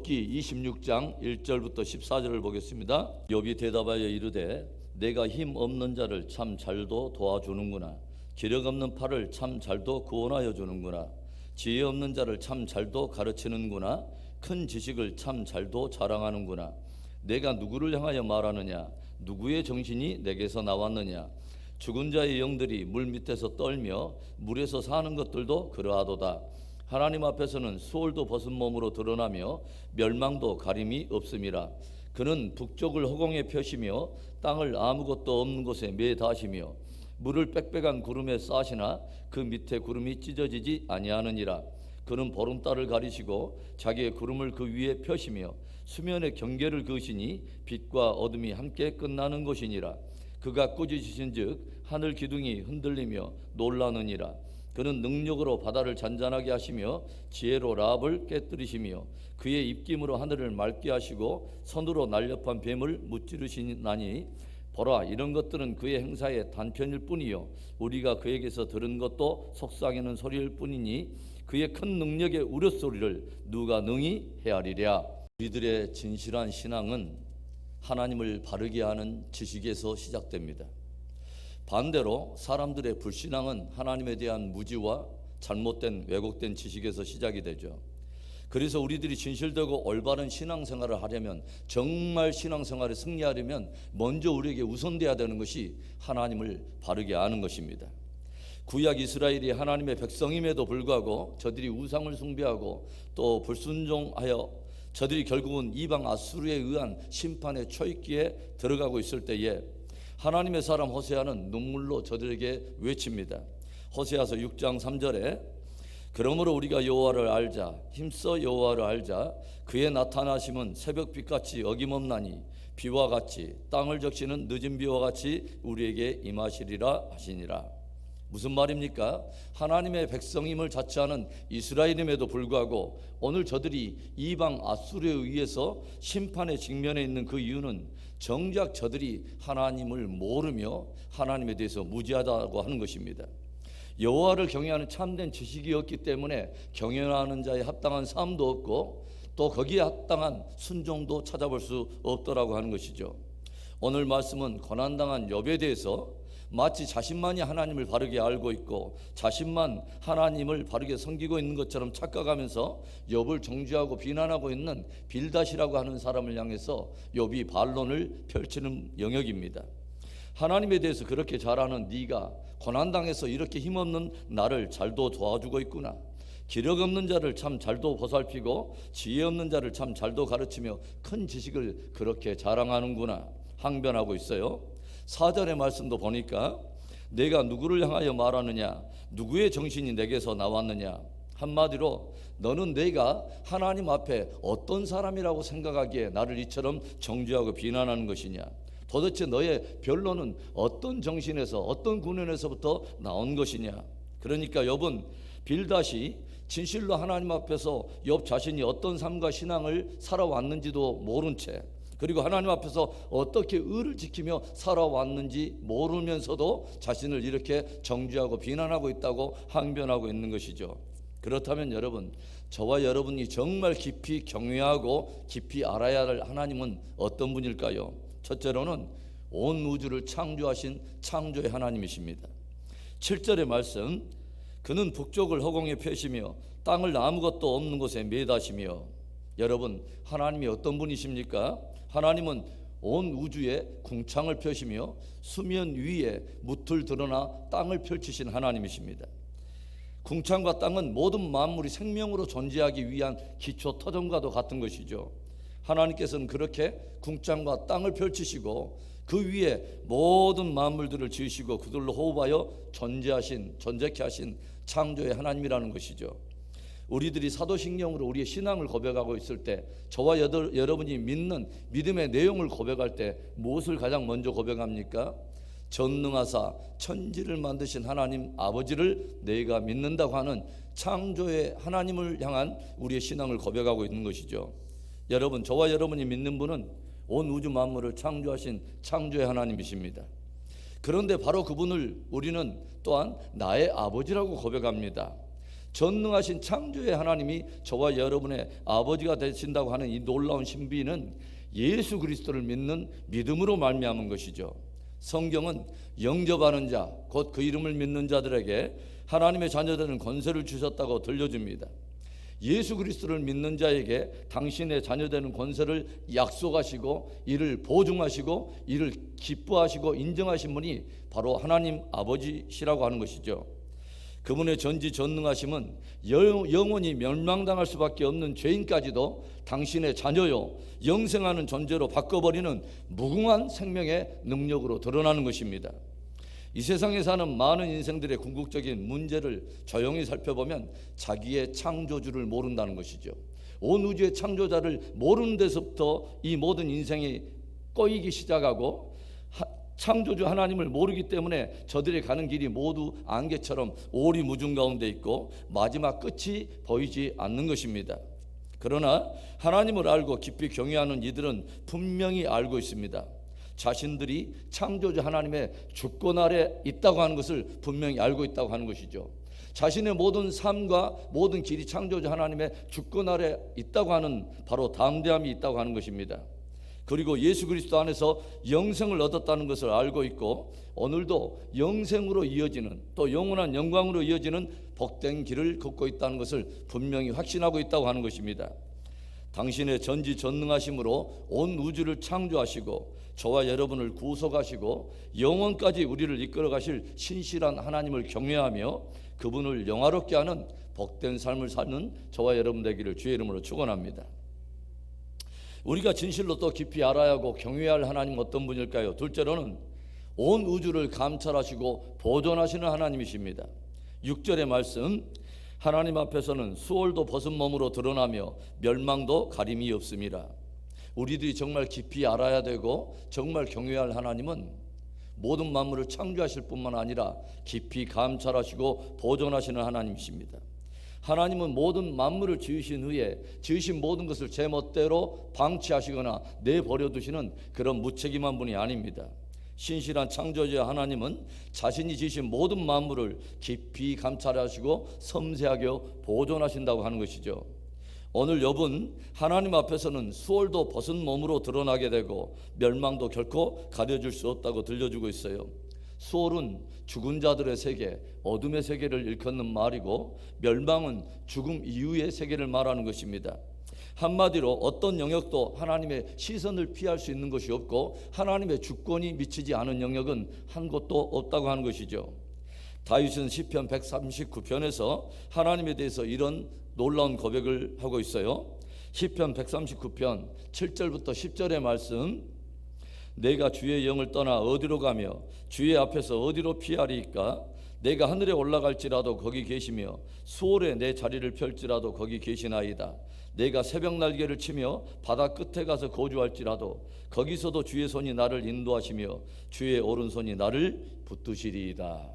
욥기 26장 1절부터 14절을 보겠습니다. 욥이 대답하여 이르되 내가 힘 없는 자를 참 잘도 도와주는구나. 기력 없는 팔을 참 잘도 구원하여 주는구나. 지혜 없는 자를 참 잘도 가르치는구나. 큰 지식을 참 잘도 자랑하는구나. 내가 누구를 향하여 말하느냐? 누구의 정신이 내게서 나왔느냐? 죽은 자의 영들이 물 밑에서 떨며 물에서 사는 것들도 그러하도다. 하나님 앞에서는 수월도 벗은 몸으로 드러나며 멸망도 가림이 없음이라. 그는 북쪽을 허공에 펴시며 땅을 아무것도 없는 곳에 매다시며 물을 빽빽한 구름에 싸시나 그 밑에 구름이 찢어지지 아니하느니라. 그는 보름달을 가리시고 자기의 구름을 그 위에 펴시며 수면의 경계를 그으시니 빛과 어둠이 함께 끝나는 것이니라. 그가 꾸짖으신즉 하늘 기둥이 흔들리며 놀라느니라. 그는 능력으로 바다를 잔잔하게 하시며 지혜로 라합을 깨뜨리시며 그의 입김으로 하늘을 맑게 하시고 손으로 날렵한 뱀을 무찌르시나니 보라, 이런 것들은 그의 행사의 단편일 뿐이요 우리가 그에게서 들은 것도 속삭이는 소리일 뿐이니 그의 큰 능력의 우려소리를 누가 능히 헤아리랴. 우리들의 진실한 신앙은 하나님을 바르게 하는 지식에서 시작됩니다. 반대로 사람들의 불신앙은 하나님에 대한 무지와 잘못된 왜곡된 지식에서 시작이 되죠. 그래서 우리들이 진실되고 올바른 신앙생활을 하려면, 정말 신앙생활에 승리하려면 먼저 우리에게 우선돼야 되는 것이 하나님을 바르게 아는 것입니다. 구약 이스라엘이 하나님의 백성임에도 불구하고 저들이 우상을 숭배하고 또 불순종하여 저들이 결국은 이방 아수르에 의한 심판의 초입기에 들어가고 있을 때에 하나님의 사람 호세아는 눈물로 저들에게 외칩니다. 호세아서 6장 3절에 그러므로 우리가 여호와를 알자, 힘써 여호와를 알자. 그의 나타나심은 새벽빛같이 어김없나니 비와 같이 땅을 적시는 늦은 비와 같이 우리에게 임하시리라 하시니라. 무슨 말입니까? 하나님의 백성임을 자처하는 이스라엘임에도 불구하고 오늘 저들이 이방 아수르에 의해서 심판의 직면에 있는 그 이유는 정작 저들이 하나님을 모르며 하나님에 대해서 무지하다고 하는 것입니다. 여호와를 경외하는 참된 지식이 없기 때문에 경외하는 자에 합당한 삶도 없고 또 거기에 합당한 순종도 찾아볼 수 없더라고 하는 것이죠. 오늘 말씀은 고난당한 욥에 대해서 마치 자신만이 하나님을 바르게 알고 있고 자신만 하나님을 바르게 섬기고 있는 것처럼 착각하면서 욥을 정죄하고 비난하고 있는 빌닷이라고 하는 사람을 향해서 욥이 반론을 펼치는 영역입니다. 하나님에 대해서 그렇게 잘하는 네가 고난당해서 이렇게 힘없는 나를 잘도 도와주고 있구나. 기력 없는 자를 참 잘도 보살피고 지혜 없는 자를 참 잘도 가르치며 큰 지식을 그렇게 자랑하는구나 항변하고 있어요. 4절의 말씀도 보니까 내가 누구를 향하여 말하느냐? 누구의 정신이 내게서 나왔느냐? 한마디로 너는 내가 하나님 앞에 어떤 사람이라고 생각하기에 나를 이처럼 정죄하고 비난하는 것이냐? 도대체 너의 변론은 어떤 정신에서 어떤 군원에서부터 나온 것이냐? 그러니까 욥은 빌닷이 진실로 하나님 앞에서 욥 자신이 어떤 삶과 신앙을 살아왔는지도 모른 채 그리고 하나님 앞에서 어떻게 의를 지키며 살아왔는지 모르면서도 자신을 이렇게 정죄하고 비난하고 있다고 항변하고 있는 것이죠. 그렇다면 여러분, 저와 여러분이 정말 깊이 경외하고 깊이 알아야 할 하나님은 어떤 분일까요? 첫째로는 온 우주를 창조하신 창조의 하나님이십니다. 7절의 말씀, 그는 북쪽을 허공에 펴시며 땅을 아무것도 없는 곳에 매다시며. 여러분, 하나님이 어떤 분이십니까? 하나님은 온 우주에 궁창을 펴시며 수면 위에 무틀 드러나 땅을 펼치신 하나님이십니다. 궁창과 땅은 모든 만물이 생명으로 존재하기 위한 기초 터전과도 같은 것이죠. 하나님께서는 그렇게 궁창과 땅을 펼치시고 그 위에 모든 만물들을 지으시고 그들로 호흡하여 존재케 하신 창조의 하나님이라는 것이죠. 우리들이 사도신경으로 우리의 신앙을 고백하고 있을 때 저와 여러분이 믿는 믿음의 내용을 고백할 때 무엇을 가장 먼저 고백합니까? 전능하사 천지를 만드신 하나님 아버지를 내가 믿는다고 하는 창조의 하나님을 향한 우리의 신앙을 고백하고 있는 것이죠. 여러분, 저와 여러분이 믿는 분은 온 우주 만물을 창조하신 창조의 하나님이십니다. 그런데 바로 그분을 우리는 또한 나의 아버지라고 고백합니다. 전능하신 창조의 하나님이 저와 여러분의 아버지가 되신다고 하는 이 놀라운 신비는 예수 그리스도를 믿는 믿음으로 말미암은 것이죠. 성경은 영접하는 자, 곧 그 이름을 믿는 자들에게 하나님의 자녀되는 권세를 주셨다고 들려줍니다. 예수 그리스도를 믿는 자에게 당신의 자녀되는 권세를 약속하시고 이를 보증하시고 이를 기뻐하시고 인정하신 분이 바로 하나님 아버지시라고 하는 것이죠. 그분의 전지전능하심은 영원히 멸망당할 수밖에 없는 죄인까지도 당신의 자녀요 영생하는 존재로 바꿔버리는 무궁한 생명의 능력으로 드러나는 것입니다. 이 세상에 사는 많은 인생들의 궁극적인 문제를 조용히 살펴보면 자기의 창조주를 모른다는 것이죠. 온 우주의 창조자를 모르는 데서부터 이 모든 인생이 꼬이기 시작하고 창조주 하나님을 모르기 때문에 저들이 가는 길이 모두 안개처럼 오리무중 가운데 있고 마지막 끝이 보이지 않는 것입니다. 그러나 하나님을 알고 깊이 경외하는 이들은 분명히 알고 있습니다. 자신들이 창조주 하나님의 주권 아래 있다고 하는 것을 분명히 알고 있다고 하는 것이죠. 자신의 모든 삶과 모든 길이 창조주 하나님의 주권 아래 있다고 하는 바로 담대함이 있다고 하는 것입니다. 그리고 예수 그리스도 안에서 영생을 얻었다는 것을 알고 있고 오늘도 영생으로 이어지는 또 영원한 영광으로 이어지는 복된 길을 걷고 있다는 것을 분명히 확신하고 있다고 하는 것입니다. 당신의 전지전능하심으로 온 우주를 창조하시고 저와 여러분을 구속하시고 영원까지 우리를 이끌어 가실 신실한 하나님을 경외하며 그분을 영화롭게 하는 복된 삶을 사는 저와 여러분 되기를 주의 이름으로 축원합니다. 우리가 진실로 또 깊이 알아야 하고 경외할 하나님 어떤 분일까요? 둘째로는 온 우주를 감찰하시고 보존하시는 하나님이십니다. 6절의 말씀, 하나님 앞에서는 수월도 벗은 몸으로 드러나며 멸망도 가림이 없음이라. 우리들이 정말 깊이 알아야 되고 정말 경외할 하나님은 모든 만물을 창조하실 뿐만 아니라 깊이 감찰하시고 보존하시는 하나님이십니다. 하나님은 모든 만물을 지으신 후에 지으신 모든 것을 제멋대로 방치하시거나 내버려 두시는 그런 무책임한 분이 아닙니다. 신실한 창조주의 하나님은 자신이 지으신 모든 만물을 깊이 감찰하시고 섬세하게 보존하신다고 하는 것이죠. 오늘 욥은 하나님 앞에서는 수월도 벗은 몸으로 드러나게 되고 멸망도 결코 가려줄 수 없다고 들려주고 있어요. 수월은 죽은 자들의 세계, 어둠의 세계를 일컫는 말이고 멸망은 죽음 이후의 세계를 말하는 것입니다. 한마디로 어떤 영역도 하나님의 시선을 피할 수 있는 것이 없고 하나님의 주권이 미치지 않은 영역은 한 곳도 없다고 하는 것이죠. 다윗은 시편 139편에서 하나님에 대해서 이런 놀라운 고백을 하고 있어요. 시편 139편 7절부터 10절의 말씀, 내가 주의 영을 떠나 어디로 가며 주의 앞에서 어디로 피하리이까? 내가 하늘에 올라갈지라도 거기 계시며 수월에 내 자리를 펼지라도 거기 계시나이다. 내가 새벽 날개를 치며 바다 끝에 가서 거주할지라도 거기서도 주의 손이 나를 인도하시며 주의 오른손이 나를 붙드시리이다.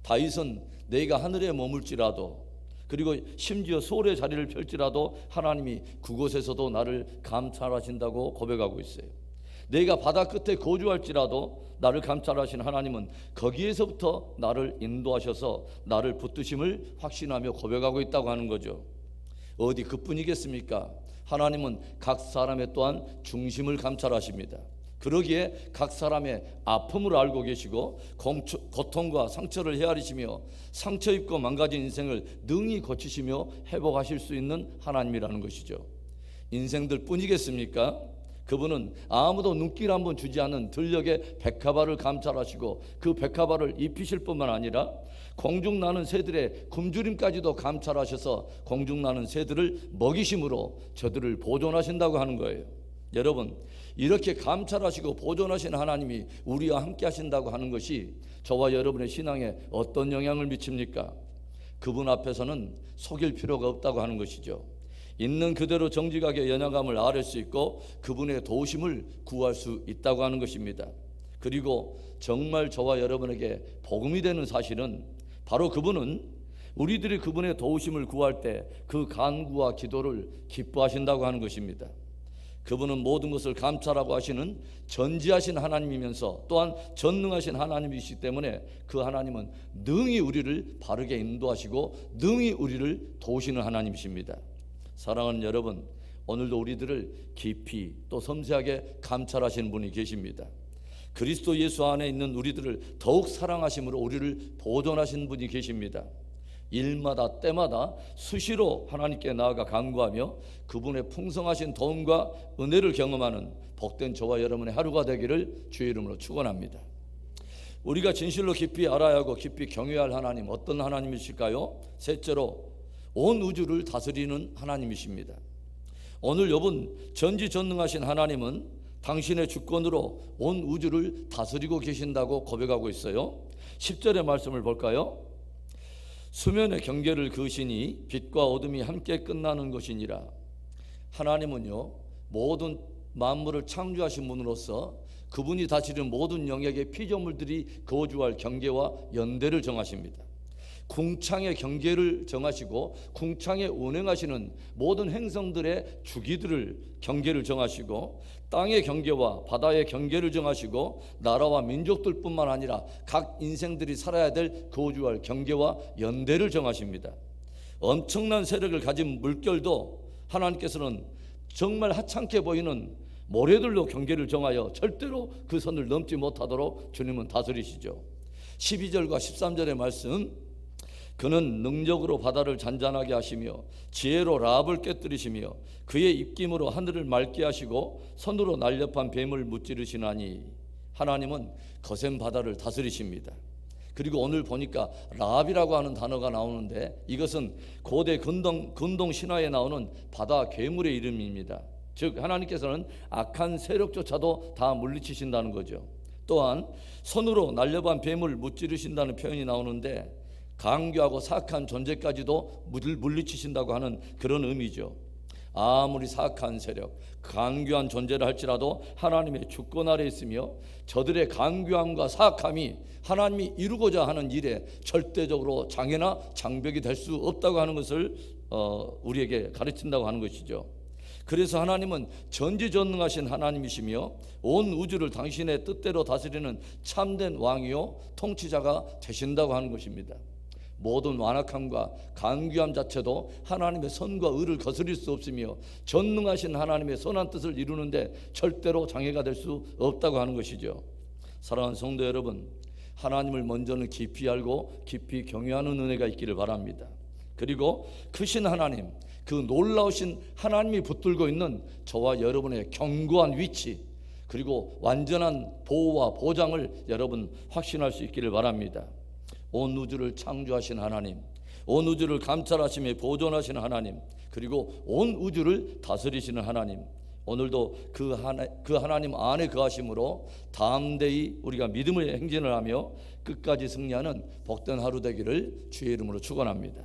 다윗은 내가 하늘에 머물지라도 그리고 심지어 수월의 자리를 펼지라도 하나님이 그곳에서도 나를 감찰하신다고 고백하고 있어요. 내가 바다 끝에 거주할지라도 나를 감찰하신 하나님은 거기에서부터 나를 인도하셔서 나를 붙드심을 확신하며 고백하고 있다고 하는 거죠. 어디 그뿐이겠습니까? 하나님은 각 사람의 또한 중심을 감찰하십니다. 그러기에 각 사람의 아픔을 알고 계시고 고통과 상처를 헤아리시며 상처 입고 망가진 인생을 능히 고치시며 회복하실 수 있는 하나님이라는 것이죠. 인생들 뿐이겠습니까? 그분은 아무도 눈길 한번 주지 않는 들녘의 백합화를 감찰하시고 그 백합화를 입히실 뿐만 아니라 공중 나는 새들의 굶주림까지도 감찰하셔서 공중 나는 새들을 먹이심으로 저들을 보존하신다고 하는 거예요. 여러분, 이렇게 감찰하시고 보존하신 하나님이 우리와 함께 하신다고 하는 것이 저와 여러분의 신앙에 어떤 영향을 미칩니까? 그분 앞에서는 속일 필요가 없다고 하는 것이죠. 있는 그대로 정직하게 연약함을 아뢰 수 있고 그분의 도우심을 구할 수 있다고 하는 것입니다. 그리고 정말 저와 여러분에게 복음이 되는 사실은 바로 그분은 우리들이 그분의 도우심을 구할 때 그 간구와 기도를 기뻐하신다고 하는 것입니다. 그분은 모든 것을 감찰하고 하시는 전지하신 하나님이면서 또한 전능하신 하나님이시기 때문에 그 하나님은 능히 우리를 바르게 인도하시고 능히 우리를 도우시는 하나님이십니다. 사랑하는 여러분, 오늘도 우리들을 깊이 또 섬세하게 감찰하시는 분이 계십니다. 그리스도 예수 안에 있는 우리들을 더욱 사랑하심으로 우리를 보존하시는 분이 계십니다. 일마다 때마다 수시로 하나님께 나아가 간구하며 그분의 풍성하신 도움과 은혜를 경험하는 복된 저와 여러분의 하루가 되기를 주의 이름으로 축원합니다. 우리가 진실로 깊이 알아야 하고 깊이 경외해야 할 하나님, 어떤 하나님이실까요? 셋째로 온 우주를 다스리는 하나님이십니다. 오늘 욥은 전지전능하신 하나님은 당신의 주권으로 온 우주를 다스리고 계신다고 고백하고 있어요. 10절의 말씀을 볼까요? 수면의 경계를 그으시니 빛과 어둠이 함께 끝나는 것이니라. 하나님은요, 모든 만물을 창조하신 분으로서 그분이 다스리는 모든 영역의 피조물들이 거주할 경계와 연대를 정하십니다. 궁창의 경계를 정하시고 궁창에 운행하시는 모든 행성들의 주기들을 경계를 정하시고 땅의 경계와 바다의 경계를 정하시고 나라와 민족들뿐만 아니라 각 인생들이 살아야 될 거주할 경계와 연대를 정하십니다. 엄청난 세력을 가진 물결도 하나님께서는 정말 하찮게 보이는 모래들로 경계를 정하여 절대로 그 선을 넘지 못하도록 주님은 다스리시죠. 12절과 13절의 말씀, 그는 능력으로 바다를 잔잔하게 하시며 지혜로 라합을 깨뜨리시며 그의 입김으로 하늘을 맑게 하시고 손으로 날렵한 뱀을 무찌르시나니. 하나님은 거센 바다를 다스리십니다. 그리고 오늘 보니까 라합이라고 하는 단어가 나오는데 이것은 고대 근동 신화에 나오는 바다 괴물의 이름입니다. 즉 하나님께서는 악한 세력조차도 다 물리치신다는 거죠. 또한 손으로 날렵한 뱀을 무찌르신다는 표현이 나오는데 강교하고 사악한 존재까지도 물리치신다고 하는 그런 의미죠. 아무리 사악한 세력, 강교한 존재를 할지라도 하나님의 주권 아래 있으며 저들의 강교함과 사악함이 하나님이 이루고자 하는 일에 절대적으로 장애나 장벽이 될 수 없다고 하는 것을 우리에게 가르친다고 하는 것이죠. 그래서 하나님은 전지전능하신 하나님이시며 온 우주를 당신의 뜻대로 다스리는 참된 왕이요 통치자가 되신다고 하는 것입니다. 모든 완악함과 강귀함 자체도 하나님의 선과 의를 거스릴 수 없으며 전능하신 하나님의 선한 뜻을 이루는데 절대로 장애가 될 수 없다고 하는 것이죠. 사랑하는 성도 여러분, 하나님을 먼저는 깊이 알고 깊이 경외하는 은혜가 있기를 바랍니다. 그리고 크신 하나님, 그 놀라우신 하나님이 붙들고 있는 저와 여러분의 견고한 위치, 그리고 완전한 보호와 보장을 여러분 확신할 수 있기를 바랍니다. 온 우주를 창조하신 하나님, 온 우주를 감찰하시며 보존하시는 하나님, 그리고 온 우주를 다스리시는 하나님, 오늘도 그 하나님 안에 거하심으로 담대히 우리가 믿음의 행진을 하며 끝까지 승리하는 복된 하루 되기를 주의 이름으로 축원합니다.